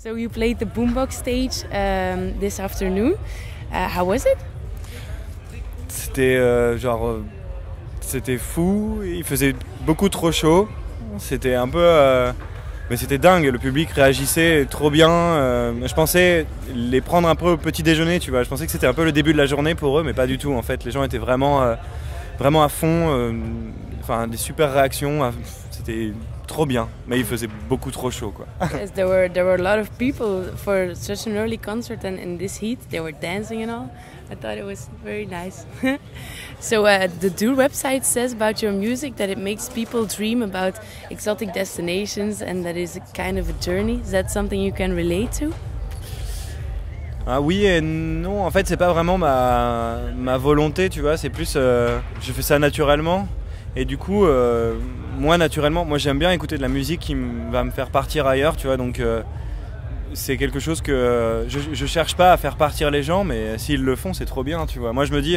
So you played the Boombox stage this afternoon. How was it? C'était c'était fou, il faisait beaucoup trop chaud, c'était un peu... mais c'était dingue, le public réagissait trop bien. Je pensais les prendre un peu au petit déjeuner, tu vois. Je pensais que c'était un peu le début de la journée pour eux, mais pas du tout en fait. Les gens étaient vraiment à fond, enfin des super réactions, c'était trop bien. Mais il faisait beaucoup trop chaud quoi. Yes, there were a lot of people for such an early concert, and in this heat they were dancing and all. I thought it was very nice. So the Dour website says about your music that it makes people dream about exotic destinations and that is a kind of a journey. Is that something you can relate to? Ah oui et non, en fait c'est pas vraiment ma volonté, tu vois, c'est plus je fais ça naturellement et du coup moi naturellement, moi j'aime bien écouter de la musique qui va me faire partir ailleurs, tu vois, donc c'est quelque chose que je cherche pas à faire partir les gens, mais s'ils le font c'est trop bien, tu vois. Moi je me dis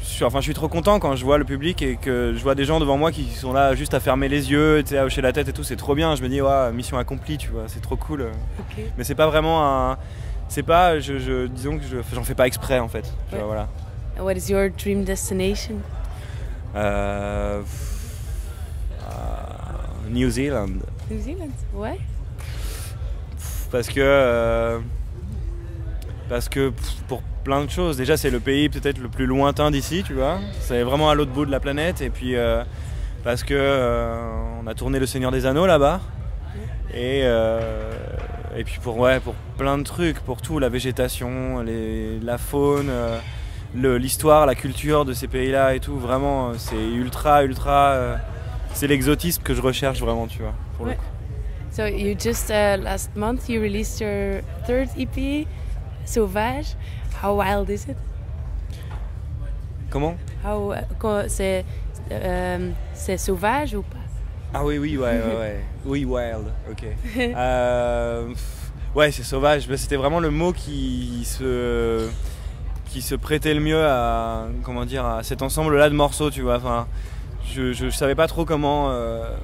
je suis trop content quand je vois le public et que je vois des gens devant moi qui sont là juste à fermer les yeux, à hocher la tête et tout, c'est trop bien. Je me dis ouais, mission accomplie, tu vois, c'est trop cool. Okay. Mais c'est pas vraiment c'est pas, disons que j'en fais pas exprès en fait. Tu vois, voilà. And what is your dream destination? New Zealand. New Zealand. Why? Parce que pour plein de choses. Déjà c'est le pays peut-être le plus lointain d'ici, tu vois. C'est vraiment à l'autre bout de la planète. Et puis parce que on a tourné Le Seigneur des Anneaux là-bas. Et puis pour plein de trucs, pour tout, la végétation, la faune, l'histoire, la culture de ces pays-là et tout, vraiment c'est ultra, c'est l'exotisme que je recherche vraiment, tu vois. Pour le coup. So you just last month you released your third EP, Sauvage. How wild is it? Comment? C'est sauvage ou pas? Ah oui, ouais. Oui, wild, ok. Ouais, c'est sauvage. C'était vraiment le mot qui se prêtait le mieux à cet ensemble-là de morceaux, tu vois. Enfin, je savais pas trop comment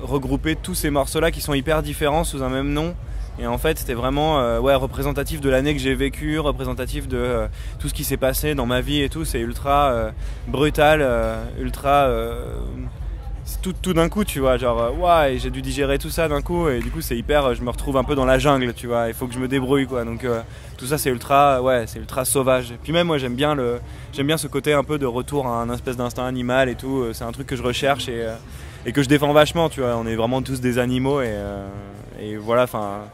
regrouper tous ces morceaux-là qui sont hyper différents sous un même nom. Et en fait, c'était vraiment représentatif de l'année que j'ai vécue, représentatif de tout ce qui s'est passé dans ma vie et tout. C'est ultra brutal, ultra... tout d'un coup, tu vois, genre j'ai dû digérer tout ça d'un coup et du coup c'est hyper, je me retrouve un peu dans la jungle, tu vois, il faut que je me débrouille quoi, donc tout ça c'est ultra sauvage. Et puis même moi j'aime bien ce côté un peu de retour à un espèce d'instinct animal et tout, c'est un truc que je recherche et que je défends vachement, tu vois, on est vraiment tous des animaux et voilà, enfin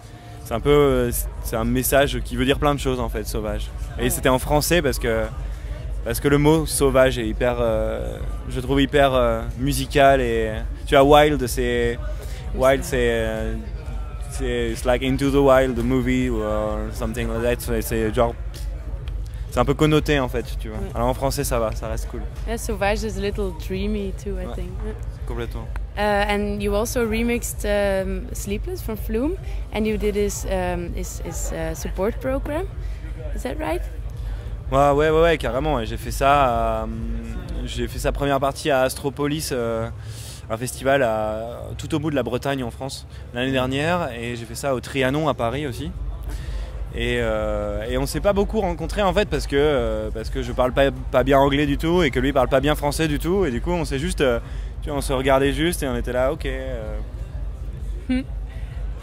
c'est un message qui veut dire plein de choses en fait, sauvage. Et c'était en français parce que le mot sauvage est hyper, je trouve hyper musical et tu vois wild c'est it's like Into the Wild the movie or something like that, c'est genre c'est un peu connoté en fait, tu vois. Alors en français ça va, ça reste cool. Yeah, Sauvage is a little dreamy too, I think. Complètement. And you also remixed Sleepless from Flume, and you did his support program. Is that right? Ouais, carrément. J'ai fait ça. J'ai fait sa première partie à Astropolis, un festival tout au bout de la Bretagne en France l'année dernière, et j'ai fait ça au Trianon à Paris aussi. Et on s'est pas beaucoup rencontrés en fait parce que je parle pas bien anglais du tout et que lui parle pas bien français du tout, et du coup on s'est juste, tu vois, on se regardait juste et on était là, ok.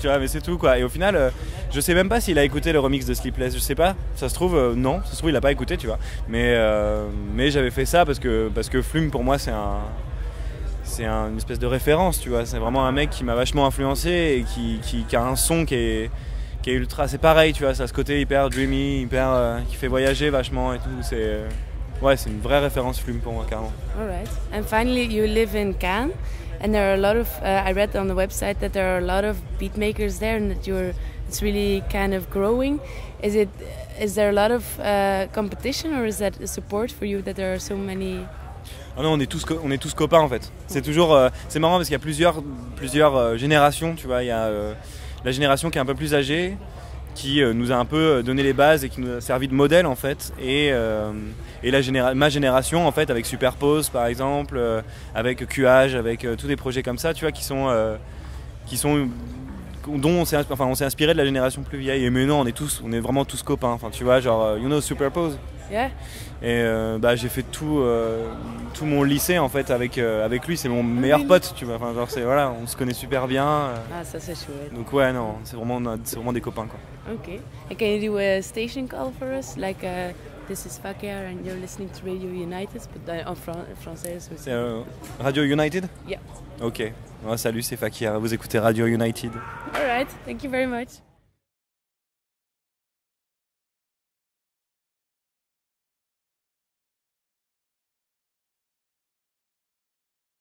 Tu vois, mais c'est tout quoi. Et au final, je sais même pas s'il a écouté le remix de Sleepless, je sais pas. Ça se trouve, non, ça se trouve il a pas écouté, tu vois. Mais j'avais fait ça parce que Flume pour moi c'est une espèce de référence, tu vois. C'est vraiment un mec qui m'a vachement influencé et qui a un son qui est ultra. C'est pareil, tu vois, ça a ce côté hyper dreamy, qui fait voyager vachement et tout. C'est une vraie référence Flume pour moi, carrément. Alright. And finally, you live in Cannes. And there are a lot of, I read on the website that there are a lot of beat makers there and that it's really kind of growing. Is there a lot of competition or is that a support for you that there are so many? Oh non, on est tous copains en fait. C'est toujours, c'est marrant parce qu'il y a plusieurs générations, tu vois. Il y a la génération qui est un peu plus âgée, qui nous a un peu donné les bases et qui nous a servi de modèle en fait, et ma génération en fait avec Superpose par exemple, avec QH, avec tous des projets comme ça, tu vois, qui sont dont on s'est inspiré de la génération plus vieille. Et maintenant, on est vraiment tous copains. Enfin, tu vois, genre, Superpose. Yeah. Et j'ai fait tout mon lycée en fait avec lui. C'est mon meilleur pote, tu vois. Enfin, genre, voilà, on se connaît super bien. Ah, ça c'est chouette. Donc ouais, non, c'est vraiment des copains quoi. Okay. And can you do a station call for us? Like, this is Fakir and you're listening to Radio United, but en français aussi. C'est Radio United? Yeah. Ok. Salut, c'est Fakir. Vous écoutez Radio United. All right. Thank you very much.